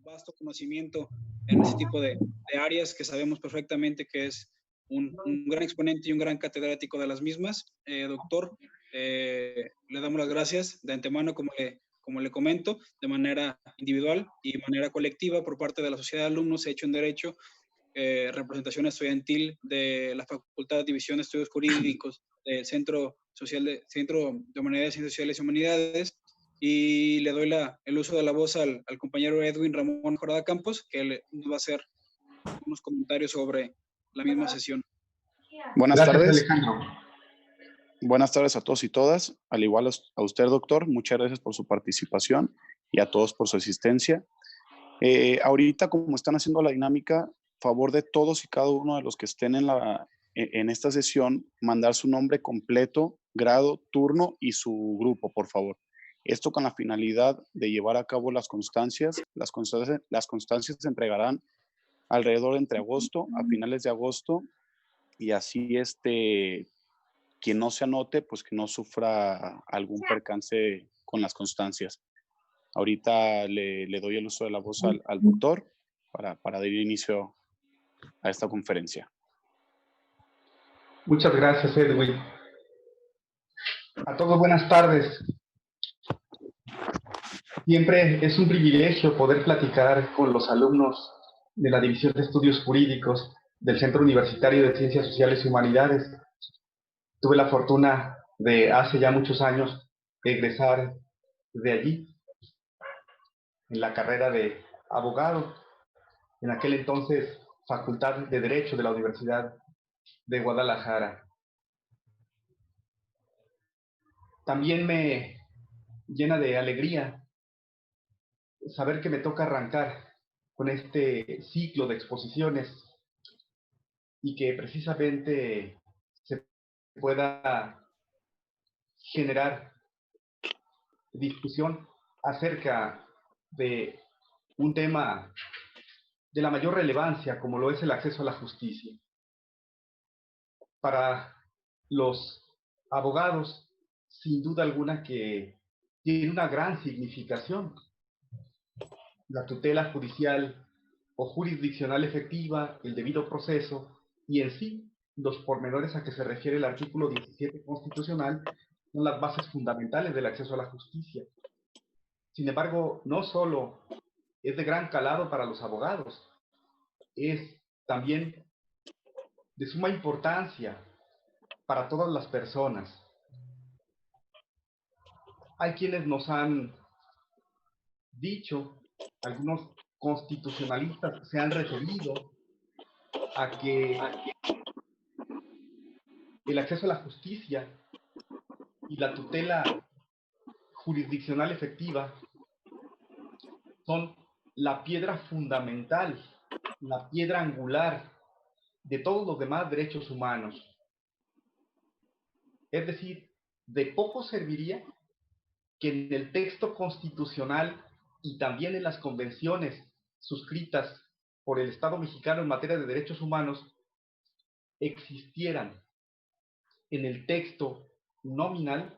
vasto conocimiento en ese tipo de áreas que sabemos perfectamente que es un gran exponente y un gran catedrático de las mismas. Doctor, le damos las gracias de antemano, como le comento, de manera individual y de manera colectiva por parte de la Sociedad de Alumnos Hecho en Derecho, representación estudiantil de la Facultad de División de Estudios Jurídicos del Centro de Humanidades, Ciencias Sociales y Humanidades, y le doy el uso de la voz al compañero Edwin Ramón Jorada Campos, que nos va a hacer unos comentarios sobre la misma sesión. Buenas Gracias, tardes. Alejandro. Buenas tardes a todos y todas. Al igual a usted, doctor, muchas gracias por su participación y a todos por su asistencia. Ahorita, como están haciendo la dinámica, favor de todos y cada uno de los que estén en esta sesión, mandar su nombre completo, grado, turno y su grupo, por favor. Esto con la finalidad de llevar a cabo las constancias. Las constancias se entregarán alrededor entre agosto, a finales de agosto, y así quien no se anote, pues que no sufra algún percance con las constancias. Ahorita le doy el uso de la voz al doctor para dar inicio a esta conferencia. Muchas gracias, Edwin. A todos, buenas tardes. Siempre es un privilegio poder platicar con los alumnos de la División de Estudios Jurídicos del Centro Universitario de Ciencias Sociales y Humanidades. Tuve la fortuna de, hace ya muchos años, egresar de allí, en la carrera de abogado, en aquel entonces Facultad de Derecho de la Universidad de Guadalajara. También me llena de alegría saber que me toca arrancar con este ciclo de exposiciones y que precisamente se pueda generar discusión acerca de un tema de la mayor relevancia como lo es el acceso a la justicia. Para los abogados, sin duda alguna que tiene una gran significación. La tutela judicial o jurisdiccional efectiva, el debido proceso y en sí los pormenores a que se refiere el artículo 17 constitucional son las bases fundamentales del acceso a la justicia. Sin embargo, no solo es de gran calado para los abogados, es también de suma importancia para todas las personas. Hay quienes nos han dicho, algunos constitucionalistas se han referido a que el acceso a la justicia y la tutela jurisdiccional efectiva son la piedra fundamental, la piedra angular de todos los demás derechos humanos. Es decir, de poco serviría que en el texto constitucional y también en las convenciones suscritas por el Estado mexicano en materia de derechos humanos existieran en el texto nominal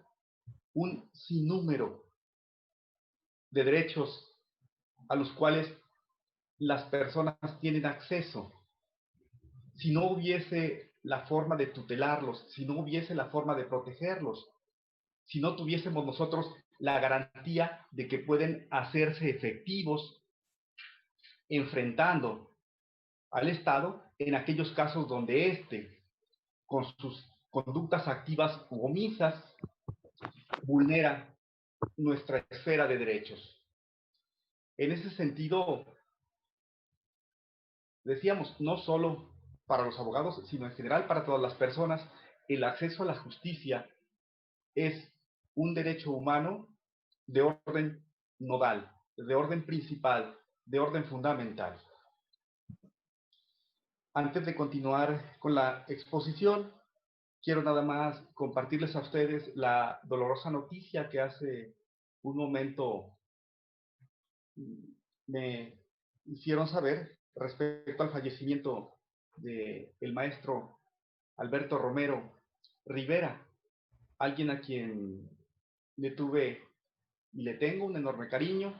un sinnúmero de derechos a los cuales las personas tienen acceso. Si no hubiese la forma de tutelarlos, si no hubiese la forma de protegerlos, si no tuviésemos nosotros la garantía de que pueden hacerse efectivos enfrentando al Estado en aquellos casos donde éste, con sus conductas activas u omisas, vulnera nuestra esfera de derechos. En ese sentido, decíamos, no solo para los abogados, sino en general para todas las personas, el acceso a la justicia es un derecho humano de orden nodal, de orden principal, de orden fundamental. Antes de continuar con la exposición, quiero nada más compartirles a ustedes la dolorosa noticia que hace un momento me hicieron saber respecto al fallecimiento del maestro Alberto Romero Rivera, alguien a quien le tuve y le tengo un enorme cariño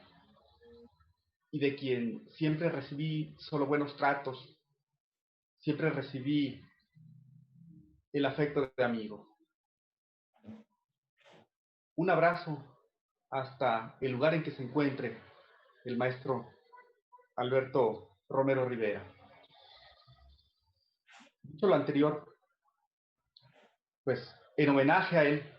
y de quien siempre recibí solo buenos tratos, siempre recibí el afecto de amigo. Un abrazo hasta el lugar en que se encuentre el maestro Alberto Romero Rivera. Dicho lo anterior, pues en homenaje a él,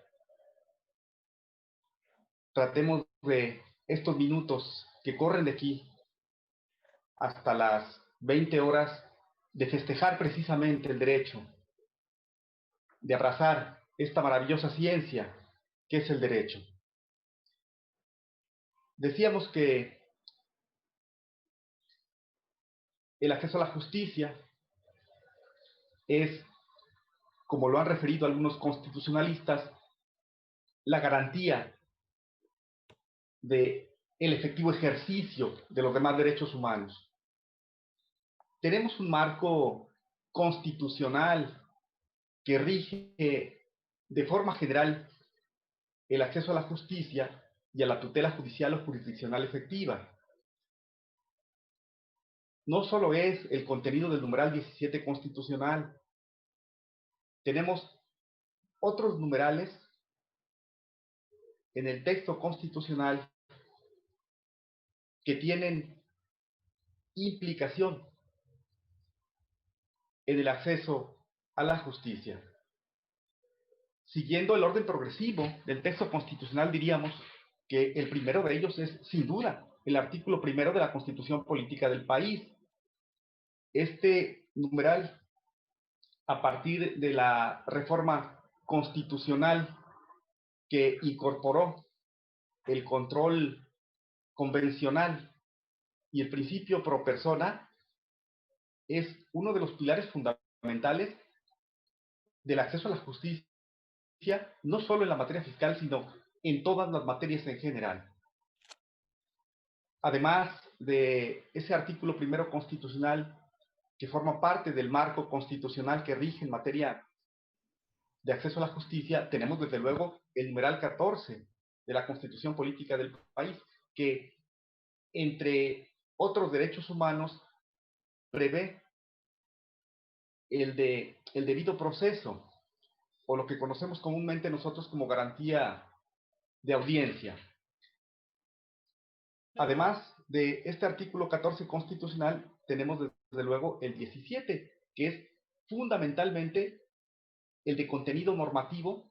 tratemos de estos minutos que corren de aquí hasta las 20 horas de festejar precisamente el derecho, de abrazar esta maravillosa ciencia que es el derecho. Decíamos que el acceso a la justicia es, como lo han referido algunos constitucionalistas, la garantía del efectivo ejercicio de los demás derechos humanos. Tenemos un marco constitucional que rige de forma general el acceso a la justicia y a la tutela judicial o jurisdiccional efectiva. No solo es el contenido del numeral 17 constitucional, tenemos otros numerales en el texto constitucional que tienen implicación en el acceso a la justicia. Siguiendo el orden progresivo del texto constitucional, diríamos que el primero de ellos es, sin duda, el artículo primero de la Constitución Política del país. Este numeral, a partir de la reforma constitucional que incorporó el control convencional y el principio pro persona, es uno de los pilares fundamentales del acceso a la justicia, no solo en la materia fiscal, sino en todas las materias en general. Además de ese artículo primero constitucional que forma parte del marco constitucional que rige en materia de acceso a la justicia, tenemos desde luego el numeral 14 de la Constitución Política del país, que entre otros derechos humanos prevé el debido proceso, o lo que conocemos comúnmente nosotros como garantía de audiencia. Además de este artículo 14 constitucional, tenemos desde luego el 17, que es fundamentalmente el de contenido normativo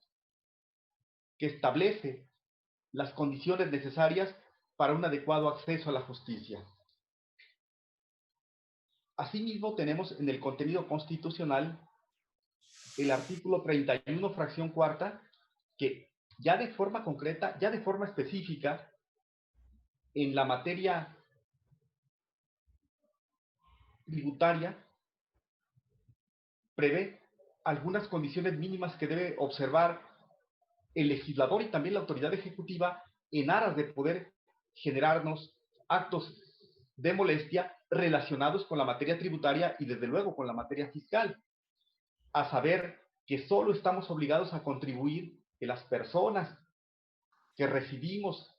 que establece las condiciones necesarias para un adecuado acceso a la justicia. Asimismo, tenemos en el contenido constitucional el artículo 31, fracción cuarta, que ya de forma concreta, ya de forma específica, en la materia tributaria, prevé algunas condiciones mínimas que debe observar el legislador y también la autoridad ejecutiva en aras de poder generarnos actos de molestia relacionados con la materia tributaria y desde luego con la materia fiscal. A saber que solo estamos obligados a contribuir que las personas que residimos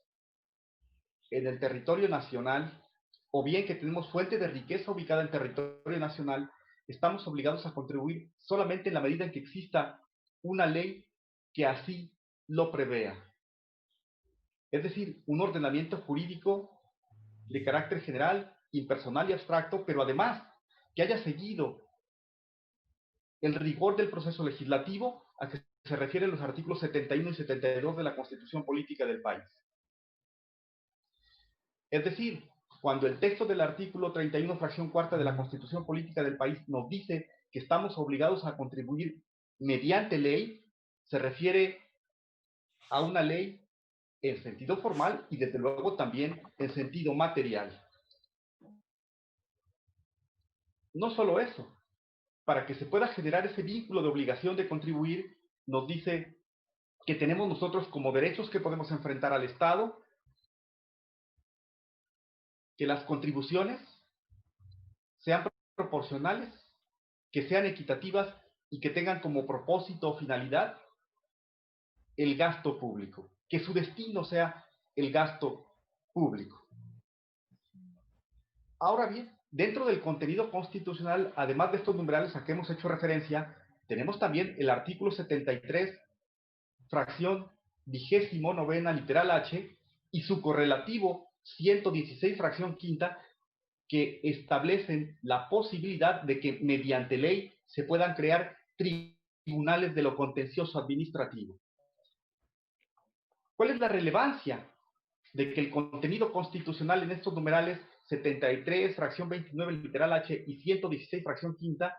en el territorio nacional, o bien que tenemos fuente de riqueza ubicada en territorio nacional, estamos obligados a contribuir solamente en la medida en que exista una ley que así lo prevea. Es decir, un ordenamiento jurídico de carácter general, impersonal y abstracto, pero además que haya seguido el rigor del proceso legislativo a que se refieren los artículos 71 y 72 de la Constitución Política del país. Es decir, cuando el texto del artículo 31, fracción cuarta de la Constitución Política del país nos dice que estamos obligados a contribuir mediante ley, se refiere a una ley en sentido formal y desde luego también en sentido material. No solo eso, para que se pueda generar ese vínculo de obligación de contribuir, nos dice que tenemos nosotros como derechos que podemos enfrentar al Estado, que las contribuciones sean proporcionales, que sean equitativas y que tengan como propósito o finalidad el gasto público, que su destino sea el gasto público. Ahora bien, dentro del contenido constitucional, además de estos numerales a que hemos hecho referencia, tenemos también el artículo 73, fracción 29ª, literal H, y su correlativo 116, fracción quinta, que establecen la posibilidad de que mediante ley se puedan crear tribunales de lo contencioso administrativo. ¿Cuál es la relevancia de que el contenido constitucional en estos numerales 73, fracción 29, literal H, y 116, fracción quinta,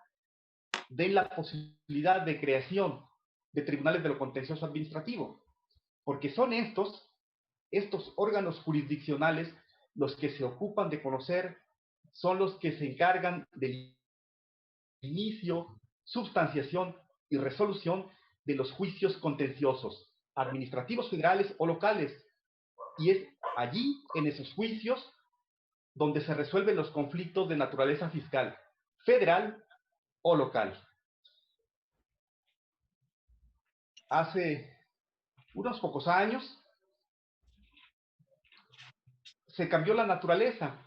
den la posibilidad de creación de tribunales de lo contencioso administrativo? Porque son estos órganos jurisdiccionales los que se ocupan de conocer, son los que se encargan del inicio, substanciación y resolución de los juicios contenciosos, administrativos federales o locales. Y es allí, en esos juicios, donde se resuelven los conflictos de naturaleza fiscal, federal o local. Hace unos pocos años se cambió la naturaleza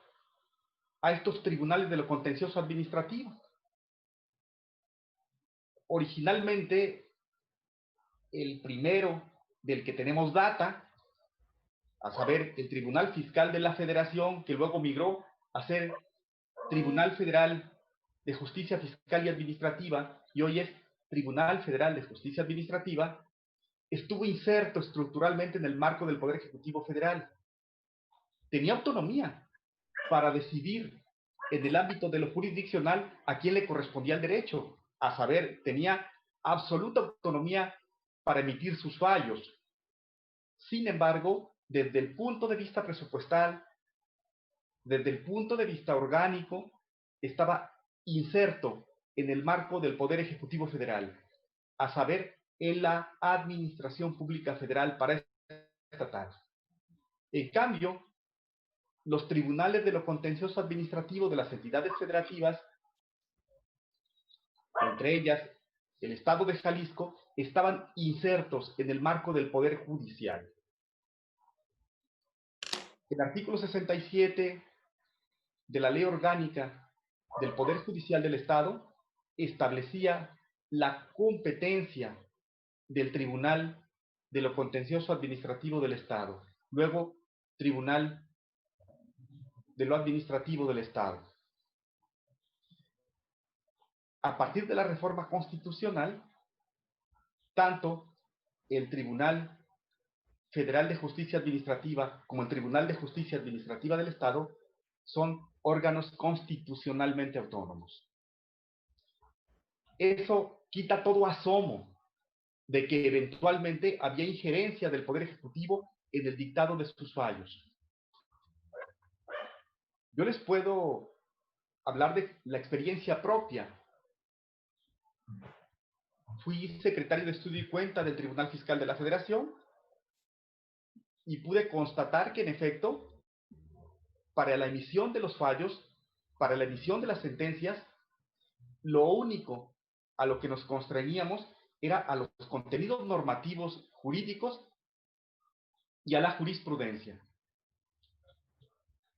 a estos tribunales de lo contencioso administrativo. Originalmente, el primero del que tenemos data, a saber, el Tribunal Fiscal de la Federación, que luego migró a ser Tribunal Federal de Justicia Fiscal y Administrativa, y hoy es Tribunal Federal de Justicia Administrativa, estuvo inserto estructuralmente en el marco del Poder Ejecutivo Federal. Tenía autonomía para decidir en el ámbito de lo jurisdiccional a quién le correspondía el derecho, a saber, tenía absoluta autonomía para emitir sus fallos. Sin embargo, desde el punto de vista presupuestal, desde el punto de vista orgánico, estaba inserto en el marco del Poder Ejecutivo Federal, a saber, en la Administración Pública Federal paraestatal. En cambio, los tribunales de lo contencioso administrativo de las entidades federativas, entre ellas el Estado de Jalisco, estaban insertos en el marco del Poder Judicial. El artículo 67 de la Ley Orgánica del Poder Judicial del Estado establecía la competencia del Tribunal de lo Contencioso Administrativo del Estado, luego Tribunal de lo Administrativo del Estado. A partir de la reforma constitucional, tanto el Tribunal Federal de Justicia Administrativa como el Tribunal de Justicia Administrativa del Estado son órganos constitucionalmente autónomos. Eso quita todo asomo de que eventualmente había injerencia del Poder Ejecutivo en el dictado de sus fallos. Yo les puedo hablar de la experiencia propia. Fui secretario de Estudio y Cuenta del Tribunal Fiscal de la Federación y pude constatar que, en efecto, para la emisión de los fallos, para la emisión de las sentencias, lo único a lo que nos constreñíamos era a los contenidos normativos jurídicos y a la jurisprudencia.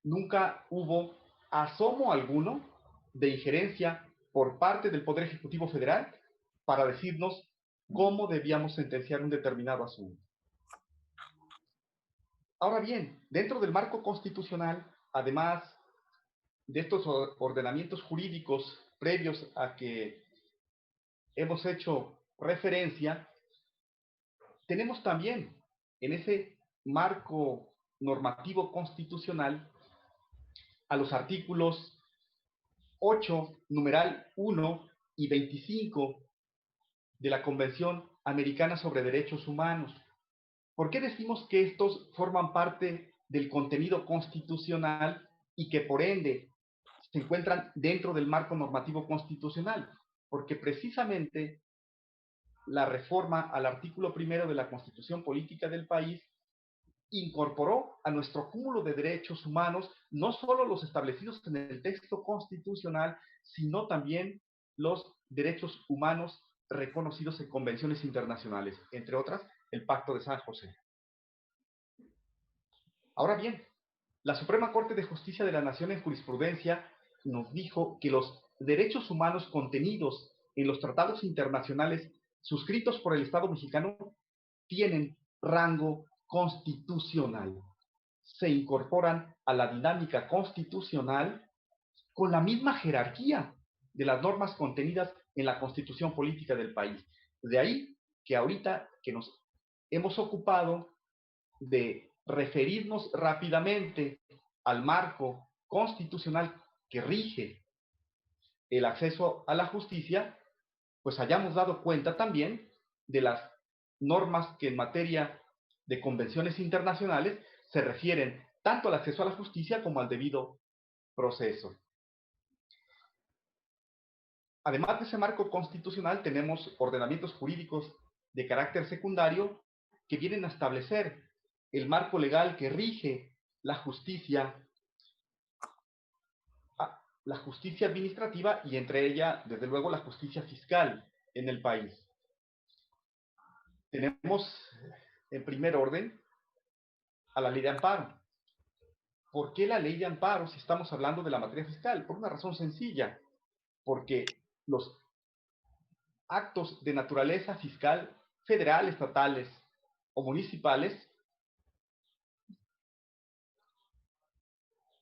Nunca hubo asomo alguno de injerencia por parte del Poder Ejecutivo Federal para decirnos cómo debíamos sentenciar un determinado asunto. Ahora bien, dentro del marco constitucional, además de estos ordenamientos jurídicos previos a que hemos hecho referencia, tenemos también en ese marco normativo constitucional a los artículos 8, numeral 1 y 25 de la Convención Americana sobre Derechos Humanos. ¿Por qué decimos que estos forman parte del contenido constitucional y que por ende se encuentran dentro del marco normativo constitucional? Porque precisamente la reforma al artículo 1 de la Constitución Política del país incorporó a nuestro cúmulo de derechos humanos no solo los establecidos en el texto constitucional, sino también los derechos humanos reconocidos en convenciones internacionales, entre otras, el Pacto de San José. Ahora bien, La Suprema Corte de Justicia de la Nación en jurisprudencia nos dijo que los derechos humanos contenidos en los tratados internacionales suscritos por el Estado mexicano tienen rango constitucional. Se incorporan a la dinámica constitucional con la misma jerarquía de las normas contenidas en la Constitución política del país. De ahí que ahorita que nos hemos ocupado de referirnos rápidamente al marco constitucional que rige el acceso a la justicia, pues hayamos dado cuenta también de las normas que en materia de convenciones internacionales se refieren tanto al acceso a la justicia como al debido proceso. Además de ese marco constitucional, tenemos ordenamientos jurídicos de carácter secundario que vienen a establecer el marco legal que rige la justicia administrativa y entre ella, desde luego, la justicia fiscal en el país. Tenemos, en primer orden, a la ley de amparo. ¿Por qué la ley de amparo si estamos hablando de la materia fiscal? Por una razón sencilla, porque los actos de naturaleza fiscal federal, estatales o municipales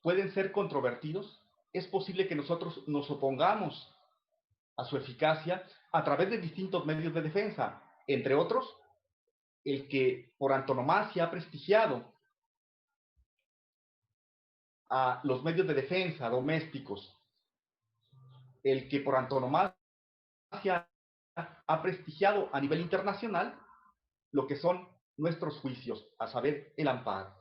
pueden ser controvertidos. Es posible que nosotros nos opongamos a su eficacia a través de distintos medios de defensa, entre otros, el que por antonomasia ha prestigiado a los medios de defensa domésticos, el que por antonomasia ha prestigiado a nivel internacional lo que son nuestros juicios, a saber, el amparo.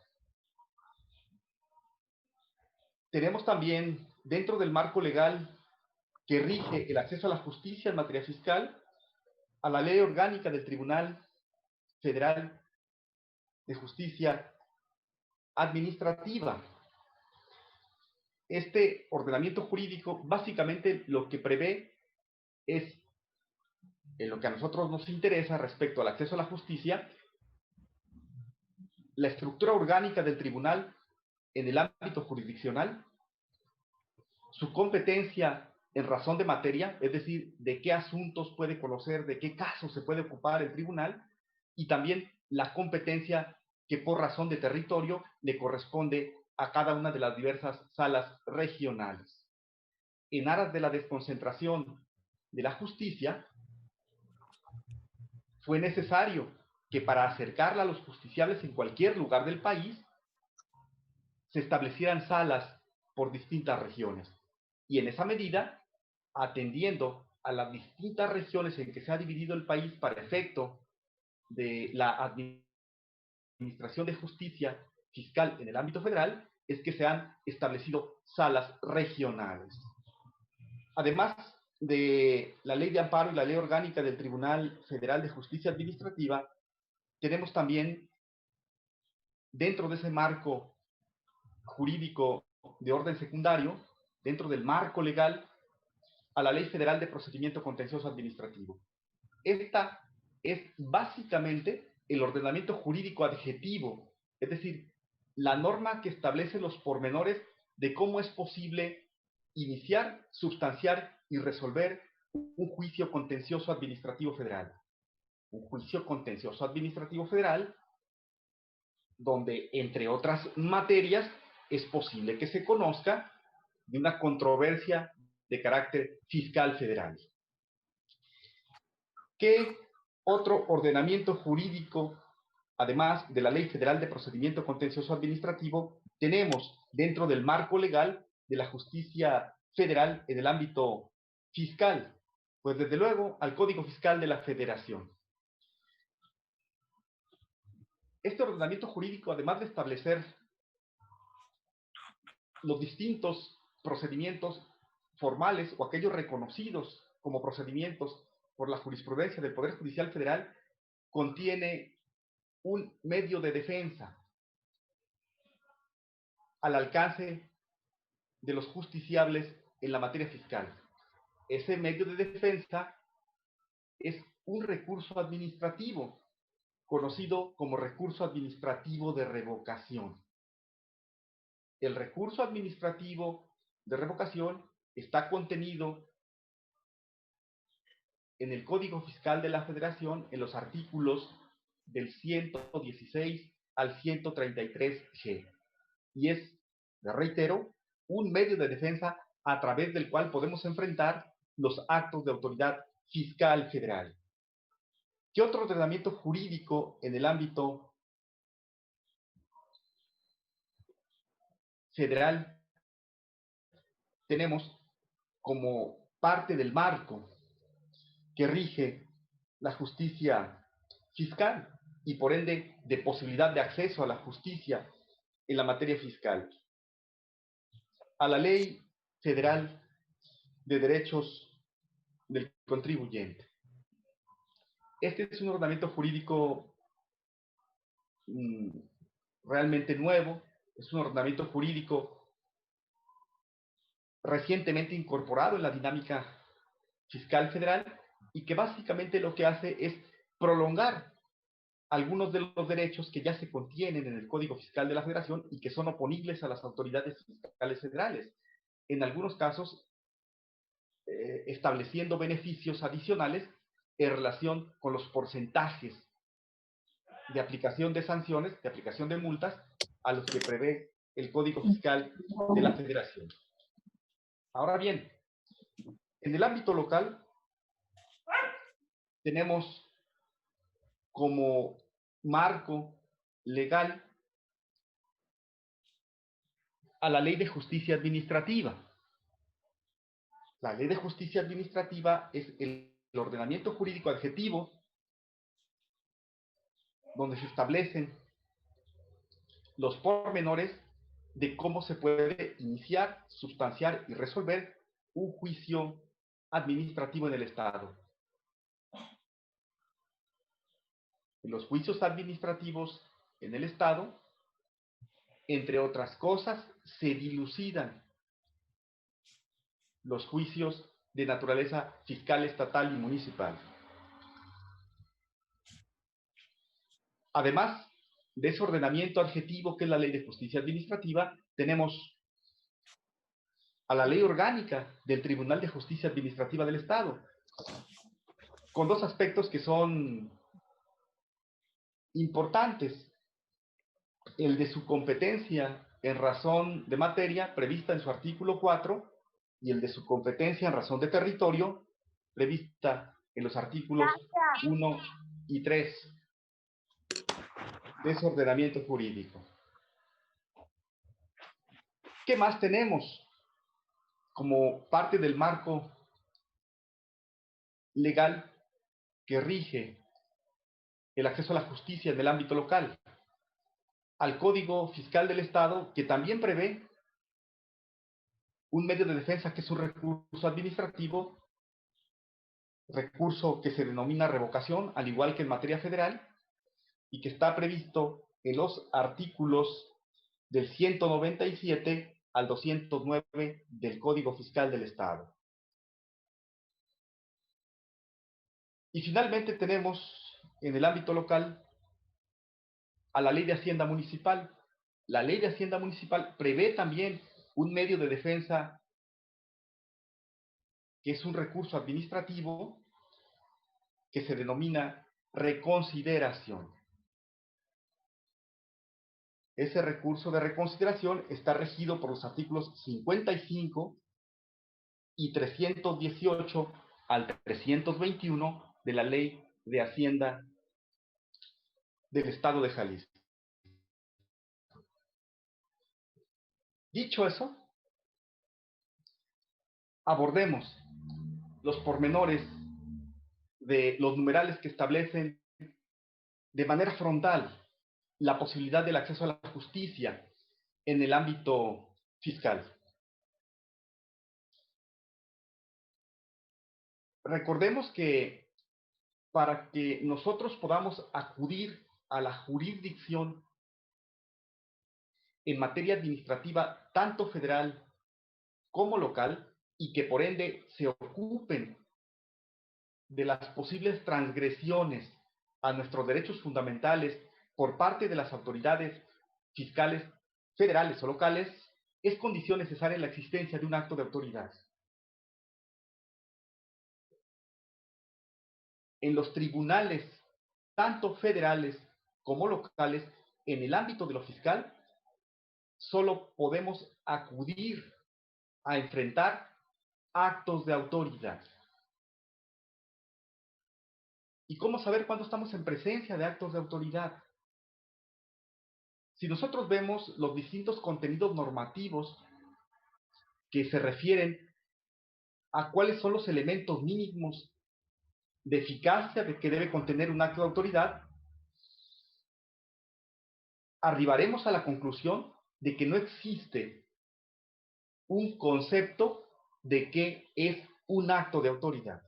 Tenemos también, dentro del marco legal que rige el acceso a la justicia en materia fiscal, a la Ley Orgánica del Tribunal Federal de Justicia Administrativa. Este ordenamiento jurídico básicamente lo que prevé es, en lo que a nosotros nos interesa respecto al acceso a la justicia, la estructura orgánica del tribunal en el ámbito jurisdiccional, su competencia en razón de materia, es decir, de qué asuntos puede conocer, de qué casos se puede ocupar el tribunal, y también la competencia que por razón de territorio le corresponde a cada una de las diversas salas regionales. En aras de la desconcentración de la justicia, fue necesario que para acercarla a los justiciables en cualquier lugar del país, se establecieran salas por distintas regiones. Y en esa medida, atendiendo a las distintas regiones en que se ha dividido el país para efecto de la administración de justicia fiscal en el ámbito federal, es que se han establecido salas regionales. Además de la Ley de Amparo y la Ley Orgánica del Tribunal Federal de Justicia Administrativa, tenemos también, dentro de ese marco jurídico de orden secundario, dentro del marco legal, a la Ley Federal de Procedimiento Contencioso Administrativo. Esta es básicamente el ordenamiento jurídico adjetivo, es decir, la norma que establece los pormenores de cómo es posible iniciar, sustanciar y resolver un juicio contencioso administrativo federal. Un juicio contencioso administrativo federal donde, entre otras materias, es posible que se conozca de una controversia de carácter fiscal federal. ¿Qué otro ordenamiento jurídico, además de la Ley Federal de Procedimiento Contencioso Administrativo, tenemos dentro del marco legal de la justicia federal en el ámbito fiscal? Pues desde luego al Código Fiscal de la Federación. Este ordenamiento jurídico, además de establecer los distintos procedimientos formales o aquellos reconocidos como procedimientos por la jurisprudencia del Poder Judicial Federal, contiene un medio de defensa al alcance de los justiciables en la materia fiscal. Ese medio de defensa es un recurso administrativo, conocido como recurso administrativo de revocación. el recurso administrativo de revocación está contenido en el Código Fiscal de la Federación, en los artículos del 116 al 133G. Y es, le reitero, un medio de defensa a través del cual podemos enfrentar los actos de autoridad fiscal federal. ¿Qué otro ordenamiento jurídico en el ámbito federal tenemos como parte del marco que rige la justicia fiscal y por ende de posibilidad de acceso a la justicia en la materia fiscal? A la Ley Federal de Derechos del Contribuyente. Este es un ordenamiento jurídico realmente nuevo, es un ordenamiento jurídico recientemente incorporado en la dinámica fiscal federal y que básicamente lo que hace es prolongar algunos de los derechos que ya se contienen en el Código Fiscal de la Federación y que son oponibles a las autoridades fiscales federales. En algunos casos, estableciendo beneficios adicionales en relación con los porcentajes de aplicación de sanciones, de aplicación de multas, a los que prevé el Código Fiscal de la Federación. Ahora bien, en el ámbito local, tenemos como marco legal a la Ley de Justicia Administrativa. La Ley de Justicia Administrativa es el ordenamiento jurídico adjetivo donde se establecen los pormenores de cómo se puede iniciar, sustanciar y resolver un juicio administrativo en el Estado. En los juicios administrativos en el Estado, entre otras cosas, se dilucidan los juicios de naturaleza fiscal, estatal y municipal. Además de ese ordenamiento adjetivo que es la Ley de Justicia Administrativa, tenemos a la Ley Orgánica del Tribunal de Justicia Administrativa del Estado, con dos aspectos que son importantes: el de su competencia en razón de materia prevista en su artículo 4 y el de su competencia en razón de territorio prevista en los artículos 1 y 3 de ese ordenamiento jurídico. ¿Qué más tenemos como parte del marco legal que rige el acceso a la justicia en el ámbito local? Al Código Fiscal del Estado, que también prevé un medio de defensa que es un recurso administrativo, recurso que se denomina revocación, al igual que en materia federal, y que está previsto en los artículos del 197 al 209 del Código Fiscal del Estado. Y finalmente tenemos en el ámbito local a la Ley de Hacienda Municipal. La Ley de Hacienda Municipal prevé también un medio de defensa que es un recurso administrativo que se denomina reconsideración. Ese recurso de reconsideración está regido por los artículos 55 y 318 al 321 de la Ley de Hacienda del Estado de Jalisco. Dicho eso, abordemos los pormenores de los numerales que establecen de manera frontal la posibilidad del acceso a la justicia en el ámbito fiscal. Recordemos que para que nosotros podamos acudir a la jurisdicción en materia administrativa, tanto federal como local, y que por ende se ocupen de las posibles transgresiones a nuestros derechos fundamentales por parte de las autoridades fiscales federales o locales, es condición necesaria la existencia de un acto de autoridad. En los tribunales, tanto federales como locales, en el ámbito de lo fiscal, solo podemos acudir a enfrentar actos de autoridad. ¿Y cómo saber cuándo estamos en presencia de actos de autoridad? Si nosotros vemos los distintos contenidos normativos que se refieren a cuáles son los elementos mínimos de eficacia que debe contener un acto de autoridad, arribaremos a la conclusión de que no existe un concepto de qué es un acto de autoridad.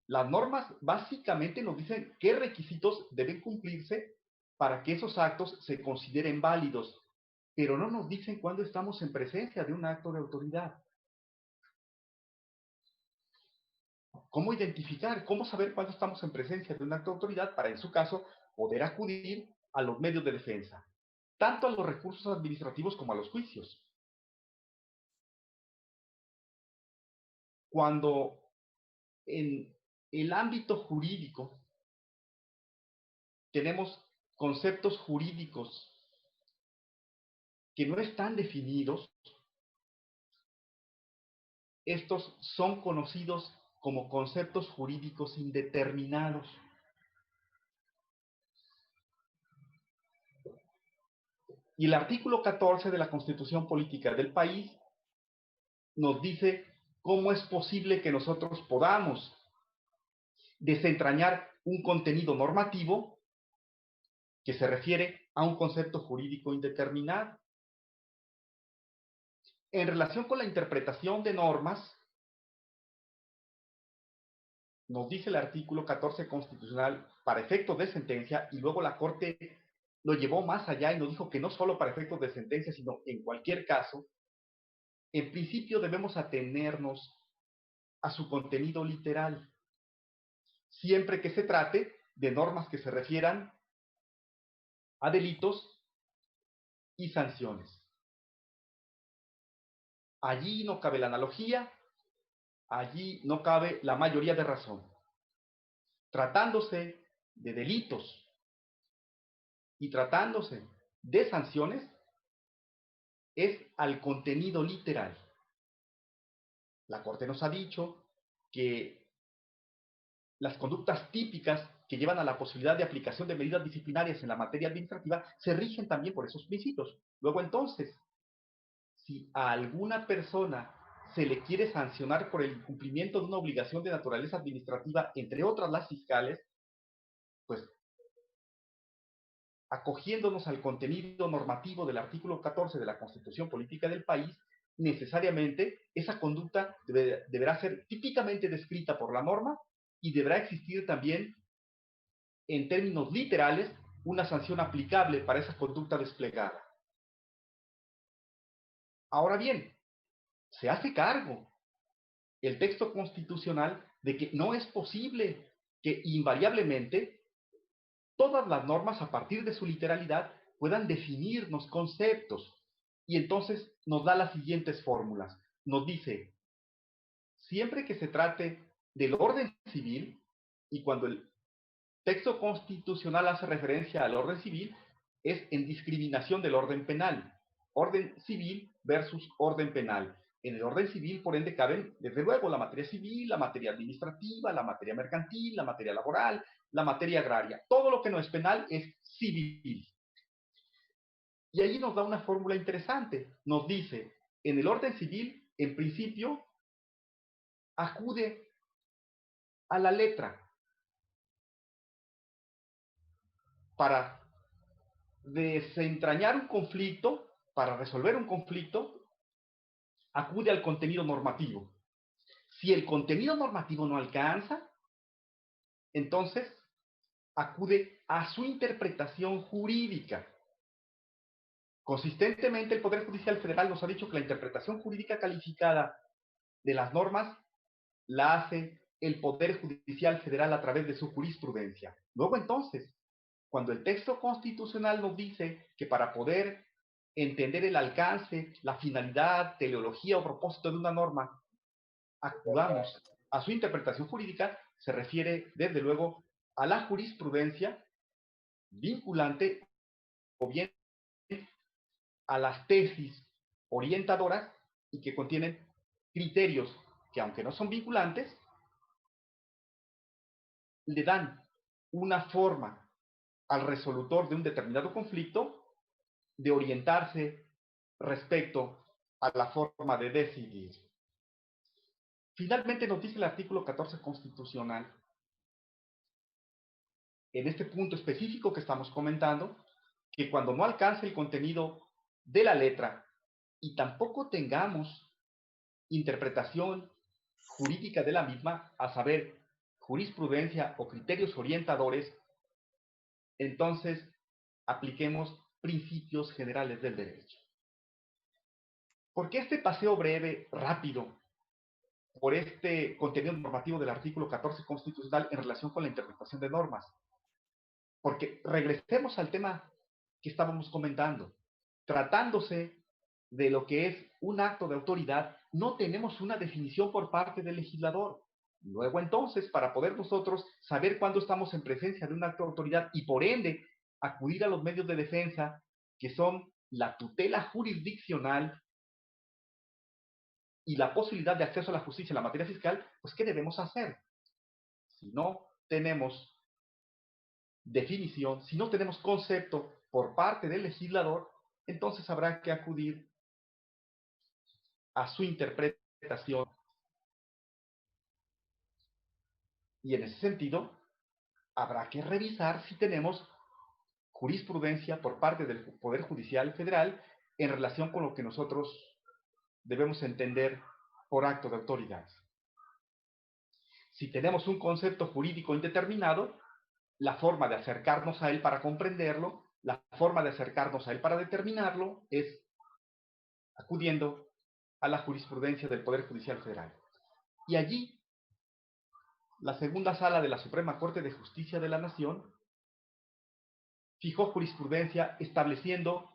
Las normas básicamente nos dicen qué requisitos deben cumplirse para que esos actos se consideren válidos, pero no nos dicen cuándo estamos en presencia de un acto de autoridad. ¿Cómo identificar? ¿Cómo saber cuándo estamos en presencia de un acto de autoridad para, en su caso, poder acudir a los medios de defensa, tanto a los recursos administrativos como a los juicios? Cuando en el ámbito jurídico tenemos conceptos jurídicos que no están definidos, estos son conocidos como conceptos jurídicos indeterminados. Y el artículo 14 de la Constitución Política del país nos dice cómo es posible que nosotros podamos desentrañar un contenido normativo que se refiere a un concepto jurídico indeterminado. En relación con la interpretación de normas, nos dice el artículo 14 constitucional para efectos de sentencia, y luego la Corte lo llevó más allá y nos dijo que no solo para efectos de sentencia, sino en cualquier caso, en principio debemos atenernos a su contenido literal, siempre que se trate de normas que se refieran a delitos y sanciones. Allí no cabe la analogía, allí no cabe la mayoría de razón. Tratándose de delitos y tratándose de sanciones, es al contenido literal. La Corte nos ha dicho que las conductas típicas que llevan a la posibilidad de aplicación de medidas disciplinarias en la materia administrativa se rigen también por esos principios. Luego, entonces, si a alguna persona se le quiere sancionar por el incumplimiento de una obligación de naturaleza administrativa, entre otras las fiscales, pues acogiéndonos al contenido normativo del artículo 14 de la Constitución Política del país, necesariamente esa conducta deberá ser típicamente descrita por la norma y deberá existir también, en términos literales, una sanción aplicable para esa conducta desplegada. Ahora bien, se hace cargo el texto constitucional de que no es posible que invariablemente todas las normas, a partir de su literalidad, puedan definirnos conceptos. Y entonces nos da las siguientes fórmulas. Nos dice, siempre que se trate del orden civil, y cuando el texto constitucional hace referencia al orden civil, es en discriminación del orden penal. Orden civil versus orden penal. En el orden civil, por ende, caben, desde luego, la materia civil, la materia administrativa, la materia mercantil, la materia laboral, la materia agraria. Todo lo que no es penal es civil. Y ahí nos da una fórmula interesante. Nos dice, en el orden civil, en principio, acude a la letra para desentrañar un conflicto, para resolver un conflicto, acude al contenido normativo. Si el contenido normativo no alcanza, entonces acude a su interpretación jurídica. Consistentemente, el Poder Judicial Federal nos ha dicho que la interpretación jurídica calificada de las normas la hace el Poder Judicial Federal a través de su jurisprudencia. Luego, entonces, cuando el texto constitucional nos dice que para poder entender el alcance, la finalidad, teleología o propósito de una norma, acudamos a su interpretación jurídica, se refiere, desde luego, a la jurisprudencia vinculante o bien a las tesis orientadoras y que contienen criterios que, aunque no son vinculantes, le dan una forma al resolutor de un determinado conflicto de orientarse respecto a la forma de decidir. Finalmente nos dice el artículo 14 constitucional, en este punto específico que estamos comentando, que cuando no alcance el contenido de la letra y tampoco tengamos interpretación jurídica de la misma, a saber, jurisprudencia o criterios orientadores, entonces apliquemos principios generales del derecho. ¿Por qué este paseo breve, rápido, por este contenido normativo del artículo 14 constitucional en relación con la interpretación de normas? Porque regresemos al tema que estábamos comentando. Tratándose de lo que es un acto de autoridad, no tenemos una definición por parte del legislador. Luego, entonces, para poder nosotros saber cuándo estamos en presencia de un acto de autoridad y, por ende, acudir a los medios de defensa, que son la tutela jurisdiccional y la posibilidad de acceso a la justicia en la materia fiscal, pues, ¿qué debemos hacer? Si no tenemos definición, si no tenemos concepto por parte del legislador, entonces habrá que acudir a su interpretación. Y en ese sentido, habrá que revisar si tenemos jurisprudencia por parte del Poder Judicial Federal en relación con lo que nosotros debemos entender por acto de autoridad. Si tenemos un concepto jurídico indeterminado, la forma de acercarnos a él para comprenderlo, la forma de acercarnos a él para determinarlo, es acudiendo a la jurisprudencia del Poder Judicial Federal. Y allí, la segunda sala de la Suprema Corte de Justicia de la Nación fijó jurisprudencia estableciendo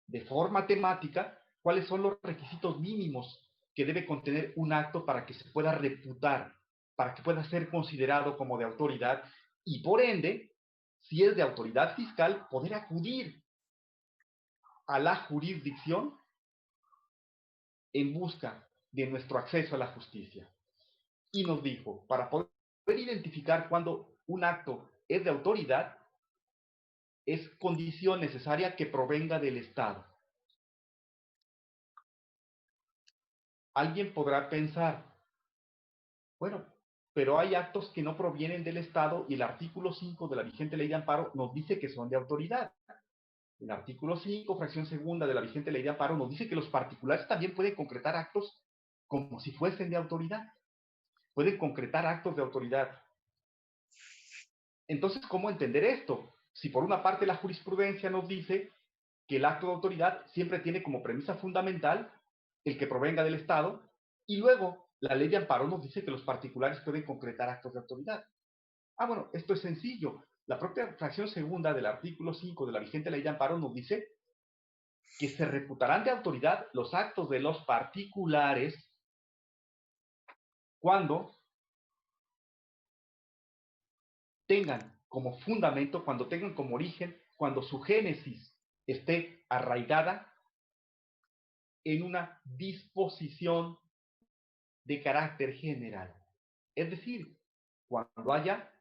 de forma temática cuáles son los requisitos mínimos que debe contener un acto para que se pueda reputar, para que pueda ser considerado como de autoridad y, por ende, si es de autoridad fiscal, poder acudir a la jurisdicción en busca de nuestro acceso a la justicia. Y nos dijo, para poder identificar cuando un acto es de autoridad, es condición necesaria que provenga del Estado. Alguien podrá pensar, bueno, pero hay actos que no provienen del Estado y el artículo 5 de la vigente ley de amparo nos dice que son de autoridad. El artículo 5, fracción segunda de la vigente ley de amparo nos dice que los particulares también pueden concretar actos como si fuesen de autoridad. Pueden concretar actos de autoridad. Entonces, ¿cómo entender esto? Si por una parte la jurisprudencia nos dice que el acto de autoridad siempre tiene como premisa fundamental el que provenga del Estado, y luego la ley de amparo nos dice que los particulares pueden concretar actos de autoridad. Ah, bueno, esto es sencillo. La propia fracción segunda del artículo 5 de la vigente ley de amparo nos dice que se reputarán de autoridad los actos de los particulares cuando tengan como fundamento, cuando tengan como origen, cuando su génesis esté arraigada en una disposición de carácter general. Es decir, cuando haya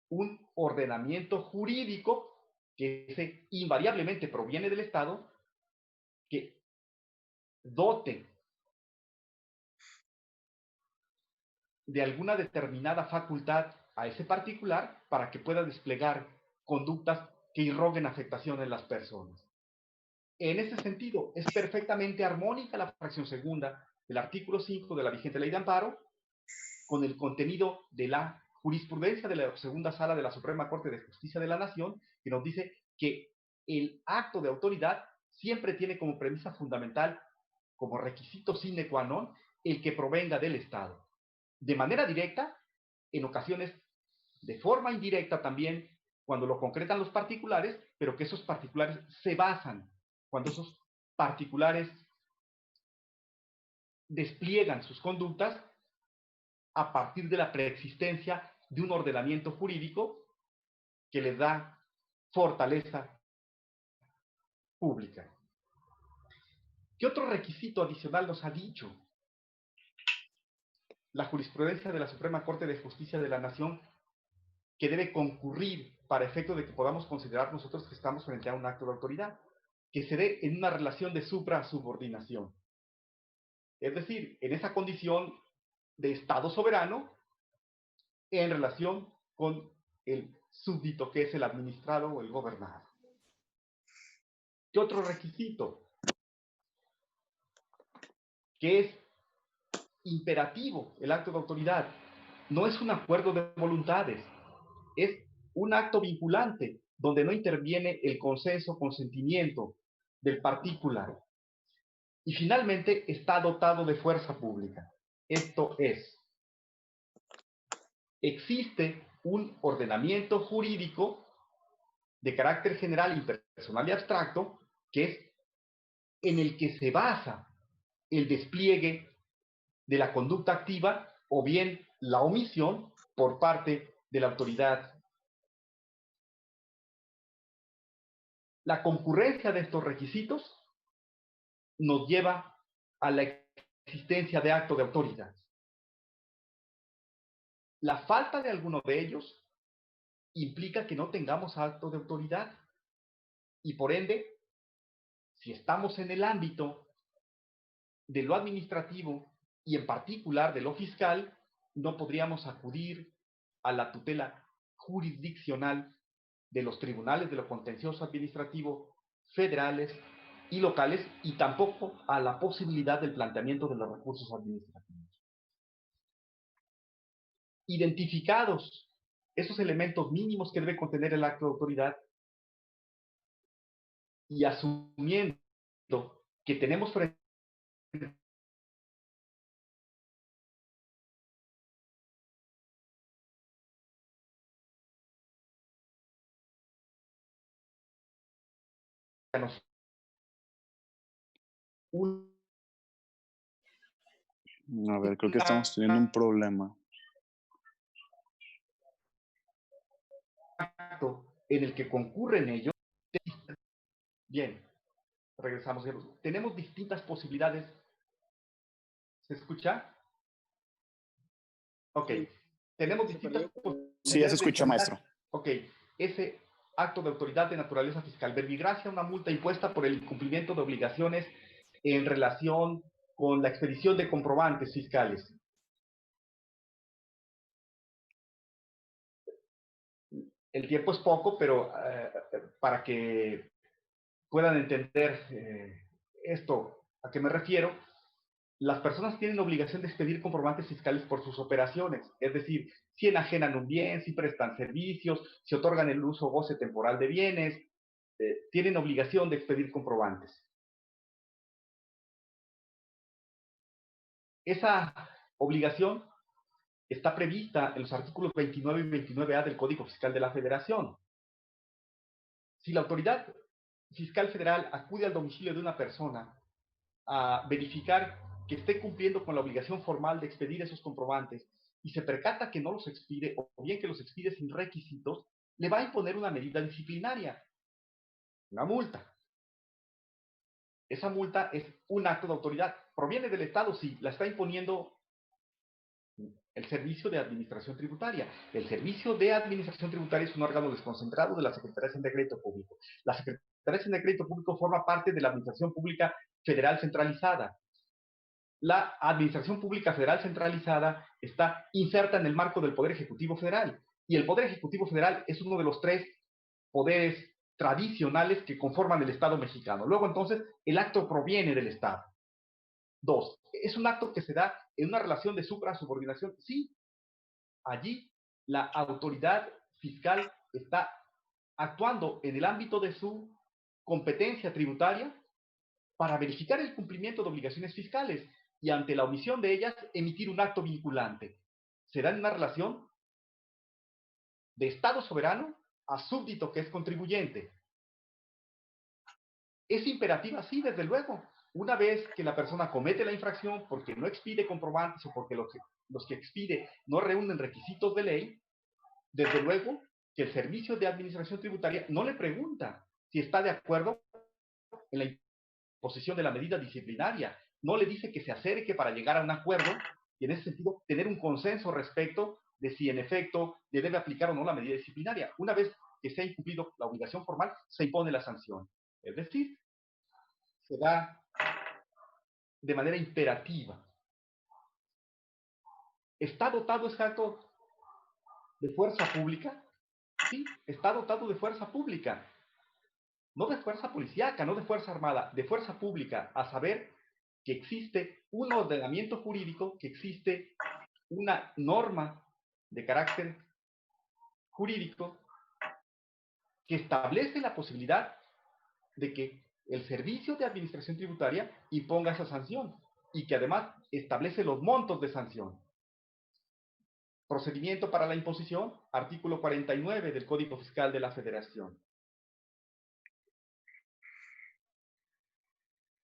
un ordenamiento jurídico que invariablemente proviene del Estado, que dote de alguna determinada facultad a ese particular para que pueda desplegar conductas que irroguen afectación en las personas. En ese sentido, es perfectamente armónica la fracción segunda del artículo 5 de la vigente ley de amparo con el contenido de la jurisprudencia de la segunda sala de la Suprema Corte de Justicia de la Nación, que nos dice que el acto de autoridad siempre tiene como premisa fundamental, como requisito sine qua non, el que provenga del Estado. De manera directa, en ocasiones de forma indirecta también, cuando lo concretan los particulares, pero que esos particulares se basan cuando esos particulares despliegan sus conductas a partir de la preexistencia de un ordenamiento jurídico que les da fortaleza pública. ¿Qué otro requisito adicional nos ha dicho la jurisprudencia de la Suprema Corte de Justicia de la Nación que debe concurrir para efecto de que podamos considerar nosotros que estamos frente a un acto de autoridad? Que se dé en una relación de supra-subordinación. Es decir, en esa condición de Estado soberano en relación con el súbdito que es el administrado o el gobernado. ¿Qué otro requisito? Que es imperativo el acto de autoridad. No es un acuerdo de voluntades, es un acto vinculante donde no interviene el consenso, consentimiento del particular. Y finalmente está dotado de fuerza pública. Esto es, existe un ordenamiento jurídico de carácter general, impersonal y abstracto, que es en el que se basa el despliegue de la conducta activa o bien la omisión por parte de la autoridad. La concurrencia de estos requisitos nos lleva a la existencia de acto de autoridad. La falta de alguno de ellos implica que no tengamos acto de autoridad y por ende, si estamos en el ámbito de lo administrativo y en particular de lo fiscal, no podríamos acudir a la tutela jurisdiccional de los tribunales de lo contencioso administrativo federales y locales y tampoco a la posibilidad del planteamiento de los recursos administrativos. Identificados esos elementos mínimos que debe contener el acto de autoridad y asumiendo que tenemos frente a nosotros A ver, creo que estamos teniendo un problema. acto en el que concurren ellos. Bien, regresamos. Tenemos distintas posibilidades. ¿Se escucha? Ok. Sí. Tenemos distintas posibilidades. Sí, ya se escucha, maestro. Ok. Ese acto de autoridad de naturaleza fiscal. Verbigracia, una multa impuesta por el incumplimiento de obligaciones en relación con la expedición de comprobantes fiscales. El tiempo es poco, pero para que puedan entender esto a qué me refiero, las personas tienen obligación de expedir comprobantes fiscales por sus operaciones, es decir, si enajenan un bien, si prestan servicios, si otorgan el uso o goce temporal de bienes, tienen obligación de expedir comprobantes. Esa obligación está prevista en los artículos 29 y 29A del Código Fiscal de la Federación. Si la autoridad fiscal federal acude al domicilio de una persona a verificar que esté cumpliendo con la obligación formal de expedir esos comprobantes y se percata que no los expide o bien que los expide sin requisitos, le va a imponer una medida disciplinaria, una multa. Esa multa es un acto de autoridad. ¿Proviene del Estado? Sí, la está imponiendo el Servicio de Administración Tributaria. El Servicio de Administración Tributaria es un órgano desconcentrado de la Secretaría de Crédito Público. La Secretaría de Crédito Público forma parte de la Administración Pública Federal Centralizada. La Administración Pública Federal Centralizada está inserta en el marco del Poder Ejecutivo Federal. Y el Poder Ejecutivo Federal es uno de los tres poderes tradicionales que conforman el Estado mexicano. Luego, entonces, el acto proviene del Estado. Dos, ¿es un acto que se da en una relación de supra-subordinación? Sí. Allí, la autoridad fiscal está actuando en el ámbito de su competencia tributaria para verificar el cumplimiento de obligaciones fiscales y ante la omisión de ellas, emitir un acto vinculante. Se da en una relación de Estado soberano a súbdito que es contribuyente. ¿Es imperativa? Sí, desde luego. Una vez que la persona comete la infracción porque no expide comprobantes o porque los que expide no reúnen requisitos de ley, desde luego que el Servicio de Administración Tributaria no le pregunta si está de acuerdo en la imposición de la medida disciplinaria. No le dice que se acerque para llegar a un acuerdo y en ese sentido tener un consenso respecto de si en efecto le debe aplicar o no la medida disciplinaria. Una vez que se ha incumplido la obligación formal, se impone la sanción. Es decir, se da de manera imperativa. ¿Está dotado ese acto de fuerza pública? Sí, está dotado de fuerza pública. No de fuerza policíaca, no de fuerza armada, de fuerza pública, a saber que existe un ordenamiento jurídico, que existe una norma de carácter jurídico que establece la posibilidad de que el Servicio de Administración Tributaria imponga esa sanción y que además establece los montos de sanción. Procedimiento para la imposición, artículo 49 del Código Fiscal de la Federación.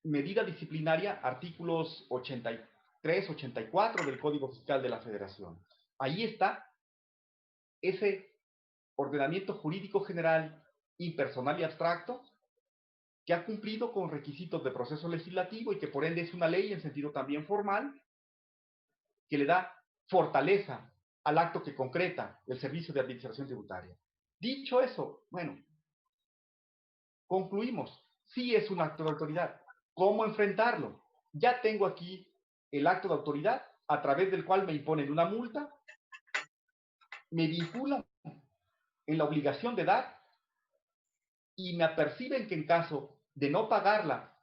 Medida disciplinaria, artículos 83, 84 del Código Fiscal de la Federación. Ahí está ese ordenamiento jurídico general, impersonal y abstracto, que ha cumplido con requisitos de proceso legislativo y que por ende es una ley en sentido también formal, que le da fortaleza al acto que concreta el Servicio de Administración Tributaria. Dicho eso, bueno, concluimos. Sí es un acto de autoridad. ¿Cómo enfrentarlo? Ya tengo aquí el acto de autoridad a través del cual me imponen una multa, me vinculan en la obligación de dar y me aperciben que en caso de no pagarla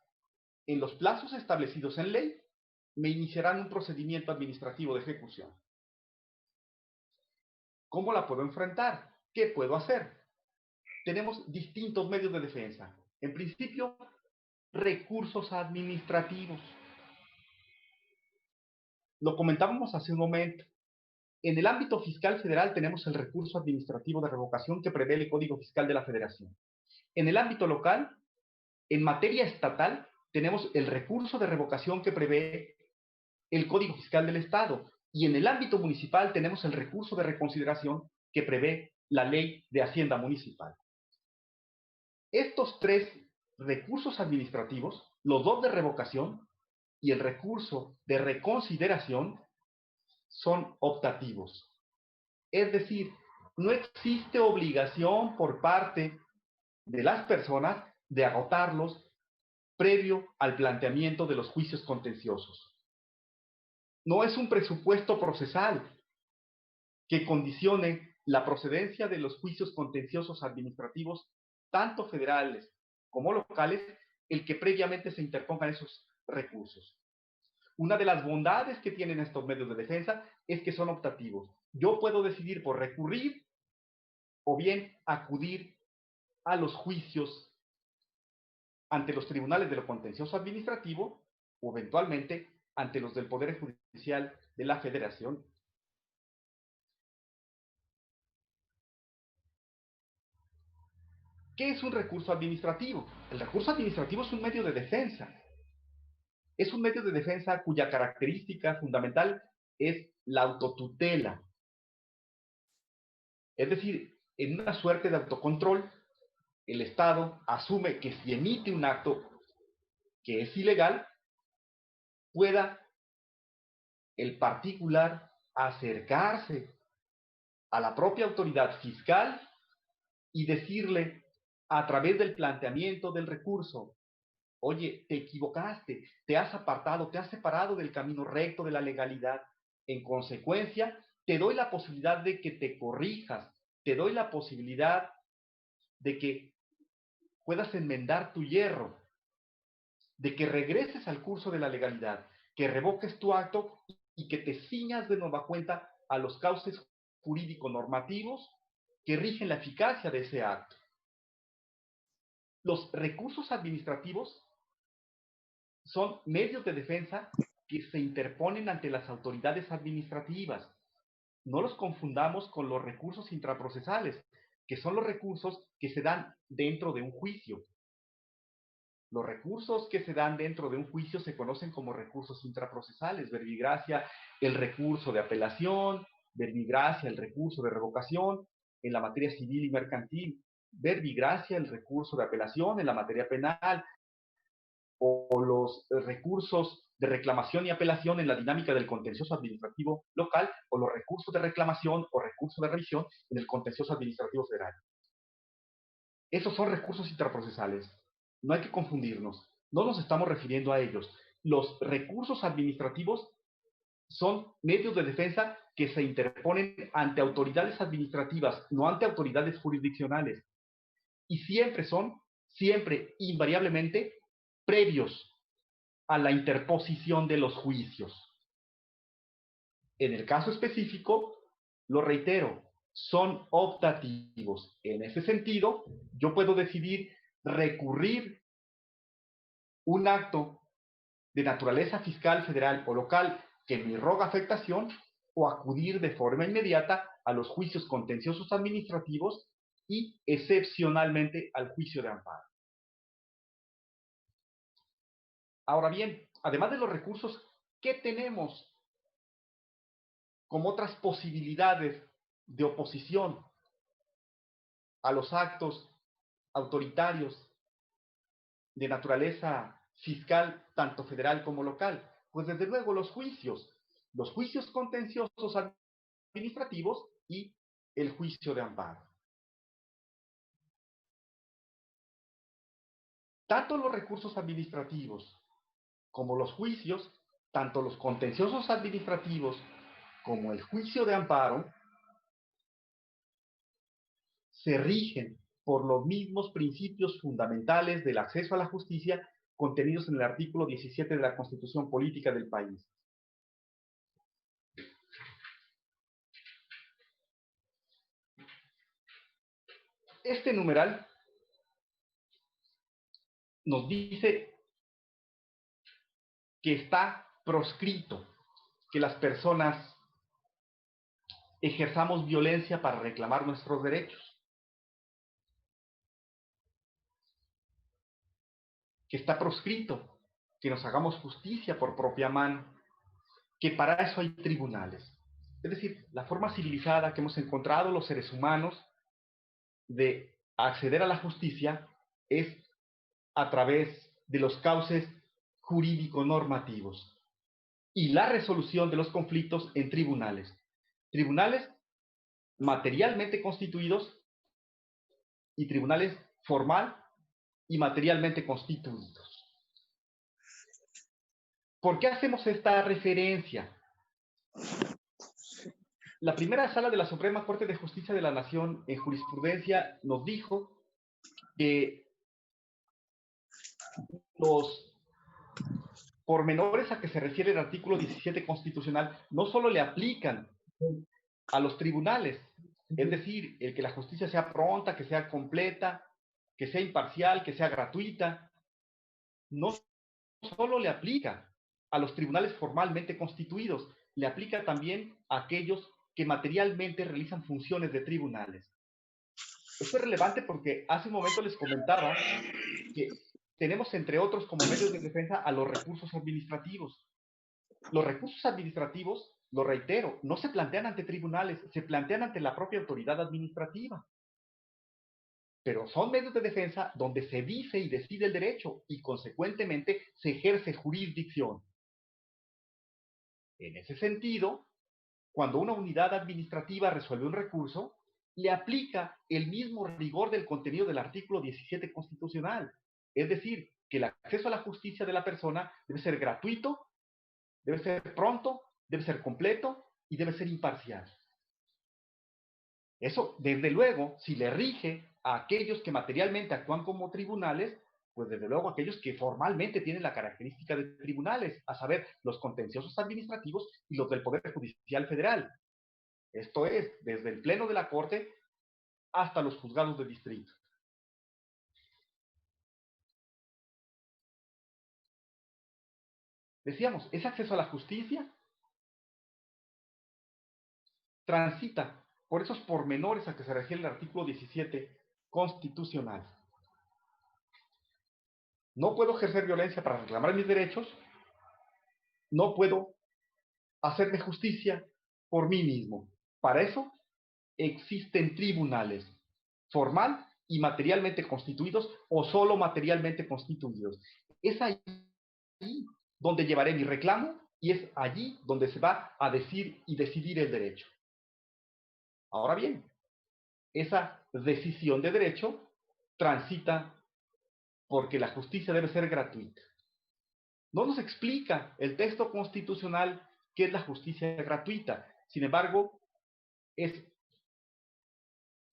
en los plazos establecidos en ley, me iniciarán un procedimiento administrativo de ejecución. ¿Cómo la puedo enfrentar? ¿Qué puedo hacer? Tenemos distintos medios de defensa. En principio, recursos administrativos. Lo comentábamos hace un momento. En el ámbito fiscal federal tenemos el recurso administrativo de revocación que prevé el Código Fiscal de la Federación. En el ámbito local, en materia estatal, tenemos el recurso de revocación que prevé el Código Fiscal del Estado. Y en el ámbito municipal tenemos el recurso de reconsideración que prevé la Ley de Hacienda Municipal. Estos tres recursos administrativos, los dos de revocación y el recurso de reconsideración, son optativos. Es decir, no existe obligación por parte de las personas de agotarlos previo al planteamiento de los juicios contenciosos. No es un presupuesto procesal que condicione la procedencia de los juicios contenciosos administrativos, tanto federales como locales, el que previamente se interpongan esos recursos. Una de las bondades que tienen estos medios de defensa es que son optativos. Yo puedo decidir por recurrir o bien acudir a los juicios ante los tribunales de lo contencioso administrativo o eventualmente ante los del Poder Judicial de la Federación. ¿Qué es un recurso administrativo? El recurso administrativo es un medio de defensa. Es un medio de defensa cuya característica fundamental es la autotutela. Es decir, en una suerte de autocontrol, el Estado asume que si emite un acto que es ilegal, pueda el particular acercarse a la propia autoridad fiscal y decirle a través del planteamiento del recurso: oye, te equivocaste, te has apartado, te has separado del camino recto de la legalidad. En consecuencia, te doy la posibilidad de que te corrijas, te doy la posibilidad de que puedas enmendar tu hierro, de que regreses al curso de la legalidad, que revoques tu acto y que te ciñas de nueva cuenta a los cauces jurídico-normativos que rigen la eficacia de ese acto. Los recursos administrativos son medios de defensa que se interponen ante las autoridades administrativas. No los confundamos con los recursos intraprocesales, que son los recursos que se dan dentro de un juicio. Los recursos que se dan dentro de un juicio se conocen como recursos intraprocesales, verbigracia, el recurso de apelación, verbigracia, el recurso de revocación en la materia civil y mercantil, verbigracia, el recurso de apelación en la materia penal, o los recursos de reclamación y apelación en la dinámica del contencioso administrativo local, o los recursos de reclamación o recurso de revisión en el contencioso administrativo federal. Esos son recursos interprocesales. No hay que confundirnos. No nos estamos refiriendo a ellos. Los recursos administrativos son medios de defensa que se interponen ante autoridades administrativas, no ante autoridades jurisdiccionales. Y siempre, invariablemente, previos a la interposición de los juicios. En el caso específico, lo reitero, son optativos. En ese sentido, yo puedo decidir recurrir un acto de naturaleza fiscal, federal o local que me roga afectación o acudir de forma inmediata a los juicios contenciosos administrativos y excepcionalmente al juicio de amparo. Ahora bien, además de los recursos, ¿qué tenemos como otras posibilidades de oposición a los actos autoritarios de naturaleza fiscal, tanto federal como local? Pues desde luego los juicios contenciosos administrativos y el juicio de amparo. Tanto los recursos administrativos como los juicios, tanto los contenciosos administrativos como el juicio de amparo, se rigen por los mismos principios fundamentales del acceso a la justicia contenidos en el artículo 17 de la Constitución Política del país. Este numeral nos dice que está proscrito que las personas ejerzamos violencia para reclamar nuestros derechos, que está proscrito que nos hagamos justicia por propia mano, que para eso hay tribunales. Es decir, la forma civilizada que hemos encontrado los seres humanos de acceder a la justicia es a través de los cauces jurídico-normativos y la resolución de los conflictos en tribunales. Tribunales materialmente constituidos y tribunales formal y materialmente constituidos. ¿Por qué hacemos esta referencia? La primera sala de la Suprema Corte de Justicia de la Nación en jurisprudencia nos dijo que los pormenores a que se refiere el artículo 17 constitucional no solo le aplican a los tribunales, es decir, el que la justicia sea pronta, que sea completa, que sea imparcial, que sea gratuita, no solo le aplica a los tribunales formalmente constituidos, le aplica también a aquellos que materialmente realizan funciones de tribunales. Esto es relevante porque hace un momento les comentaba que tenemos, entre otros, como medios de defensa a los recursos administrativos. Los recursos administrativos, lo reitero, no se plantean ante tribunales, se plantean ante la propia autoridad administrativa. Pero son medios de defensa donde se dice y decide el derecho y, consecuentemente, se ejerce jurisdicción. En ese sentido, cuando una unidad administrativa resuelve un recurso, le aplica el mismo rigor del contenido del artículo 17 constitucional. Es decir, que el acceso a la justicia de la persona debe ser gratuito, debe ser pronto, debe ser completo y debe ser imparcial. Eso, desde luego, si le rige a aquellos que materialmente actúan como tribunales, pues desde luego aquellos que formalmente tienen la característica de tribunales, a saber, los contenciosos administrativos y los del Poder Judicial Federal. Esto es, desde el Pleno de la Corte hasta los juzgados de distrito. Decíamos, ese acceso a la justicia transita por esos pormenores a que se refiere el artículo 17 constitucional. no puedo ejercer violencia para reclamar mis derechos, no puedo hacerme justicia por mí mismo. Para eso existen tribunales formal y materialmente constituidos o solo materialmente constituidos. Es ahí donde llevaré mi reclamo y es allí donde se va a decir y decidir el derecho. Ahora bien, esa decisión de derecho transita porque la justicia debe ser gratuita. No nos explica el texto constitucional qué es la justicia gratuita. Sin embargo, es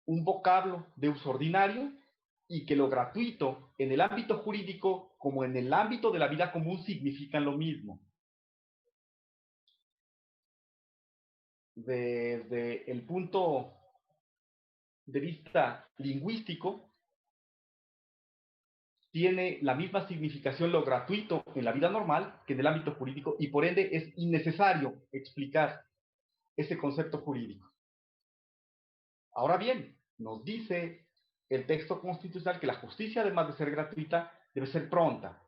un vocablo de uso ordinario y que lo gratuito en el ámbito jurídico como en el ámbito de la vida común significan lo mismo. Desde el punto de vista lingüístico, tiene la misma significación lo gratuito en la vida normal que en el ámbito jurídico y por ende es innecesario explicar ese concepto jurídico. Ahora bien, nos dice el texto constitucional que la justicia, además de ser gratuita, debe ser pronta.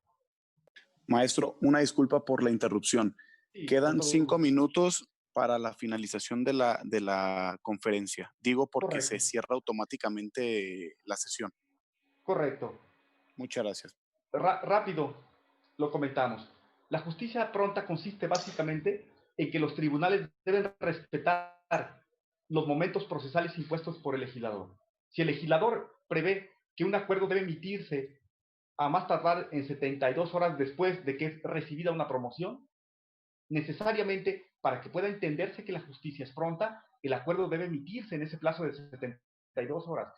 Maestro, una disculpa por la interrupción. Sí, Quedan 5 minutos para la finalización de la conferencia. Digo porque correcto. se cierra automáticamente la sesión. Correcto. Muchas gracias. Rápido lo comentamos. La justicia pronta consiste básicamente en que los tribunales deben respetar los momentos procesales impuestos por el legislador. Si el legislador prevé que un acuerdo debe emitirse a más tardar en 72 horas después de que es recibida una promoción, necesariamente para que pueda entenderse que la justicia es pronta, el acuerdo debe emitirse en ese plazo de 72 horas.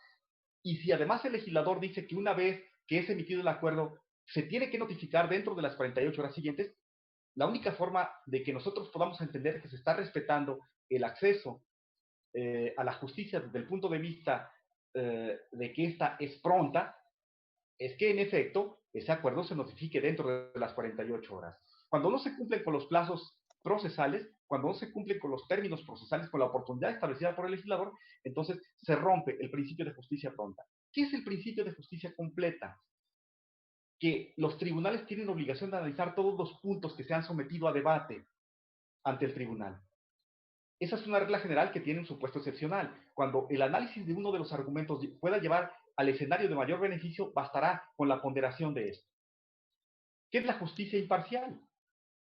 Y si además el legislador dice que una vez que es emitido el acuerdo, se tiene que notificar dentro de las 48 horas siguientes, la única forma de que nosotros podamos entender que se está respetando el acceso a la justicia desde el punto de vista de que esta es pronta, es que en efecto ese acuerdo se notifique dentro de las 48 horas. Cuando no se cumplen con los plazos procesales, cuando no se cumplen con los términos procesales, con la oportunidad establecida por el legislador, entonces se rompe el principio de justicia pronta. ¿Qué es el principio de justicia completa? Que los tribunales tienen obligación de analizar todos los puntos que se han sometido a debate ante el tribunal. Esa es una regla general que tiene un supuesto excepcional. Cuando el análisis de uno de los argumentos pueda llevar al escenario de mayor beneficio, bastará con la ponderación de esto. ¿Qué es la justicia imparcial?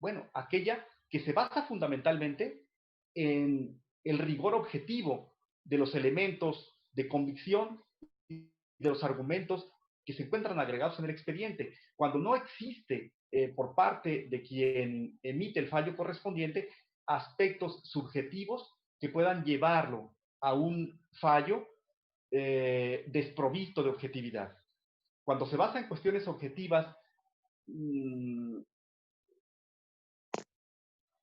Bueno, aquella que se basa fundamentalmente en el rigor objetivo de los elementos de convicción y de los argumentos que se encuentran agregados en el expediente. Cuando no existe por parte de quien emite el fallo correspondiente aspectos subjetivos que puedan llevarlo a un fallo desprovisto de objetividad. Cuando se basa en cuestiones objetivas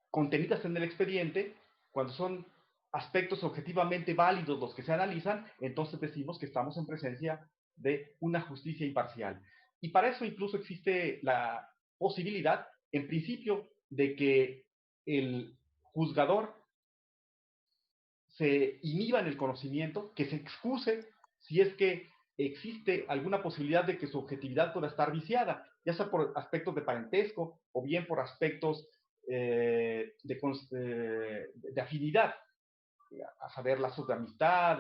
contenidas en el expediente, cuando son aspectos objetivamente válidos los que se analizan, entonces decimos que estamos en presencia de una justicia imparcial. Y para eso incluso existe la posibilidad, en principio, de que el juzgador se inhiba en el conocimiento, que se excuse si es que existe alguna posibilidad de que su objetividad pueda estar viciada, ya sea por aspectos de parentesco o bien por aspectos de afinidad, a saber, lazos de amistad,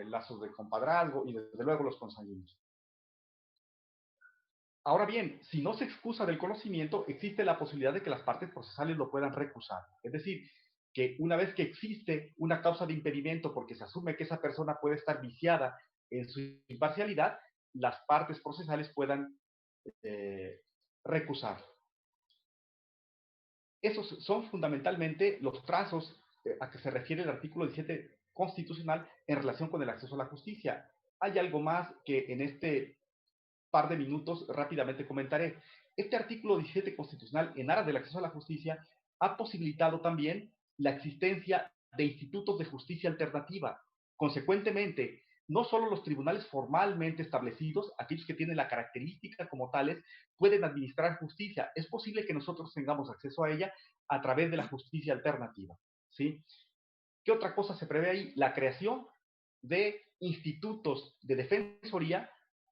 lazos de compadrazgo y desde luego los consanguíneos. Ahora bien, si no se excusa del conocimiento, existe la posibilidad de que las partes procesales lo puedan recusar. Es decir, que una vez que existe una causa de impedimento porque se asume que esa persona puede estar viciada en su imparcialidad, las partes procesales puedan recusar. Esos son fundamentalmente los trazos a que se refiere el artículo 17 constitucional en relación con el acceso a la justicia. Hay algo más que en este par de minutos rápidamente comentaré. Este artículo 17 constitucional, en aras del acceso a la justicia, ha posibilitado también la existencia de institutos de justicia alternativa. Consecuentemente, no solo los tribunales formalmente establecidos, aquellos que tienen la característica como tales, pueden administrar justicia. Es posible que nosotros tengamos acceso a ella a través de la justicia alternativa, ¿sí? ¿Qué otra cosa se prevé ahí? La creación de institutos de defensoría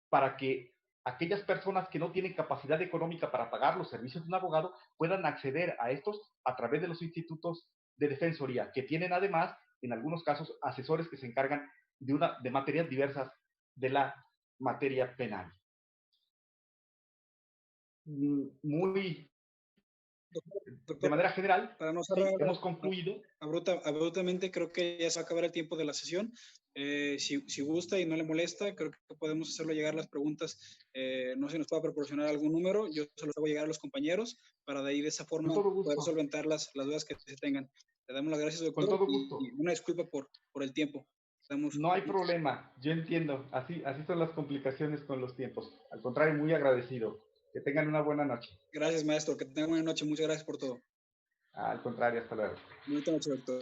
para que aquellas personas que no tienen capacidad económica para pagar los servicios de un abogado puedan acceder a estos a través de los institutos de defensoría, que tienen además, en algunos casos, asesores que se encargan de materias diversas de la materia penal. Muy de Doctor, manera general, para no sí, cerrar hemos concluido. abruptamente, creo que ya se va a acabar el tiempo de la sesión. Si gusta y no le molesta, creo que podemos hacerlo llegar las preguntas. No sé si nos pueda proporcionar algún número, yo se los hago llegar a los compañeros para de ahí de esa forma Con todo poder gusto. solventar las dudas que se tengan. Le damos las gracias, Con doctor, todo gusto. y una disculpa por el tiempo. No hay problema, yo entiendo. Así son las complicaciones con los tiempos. Al contrario, muy agradecido. Que tengan una buena noche. Gracias, maestro. Que tengan buena noche. Muchas gracias por todo. Al contrario, hasta luego. Bonita noche, doctor.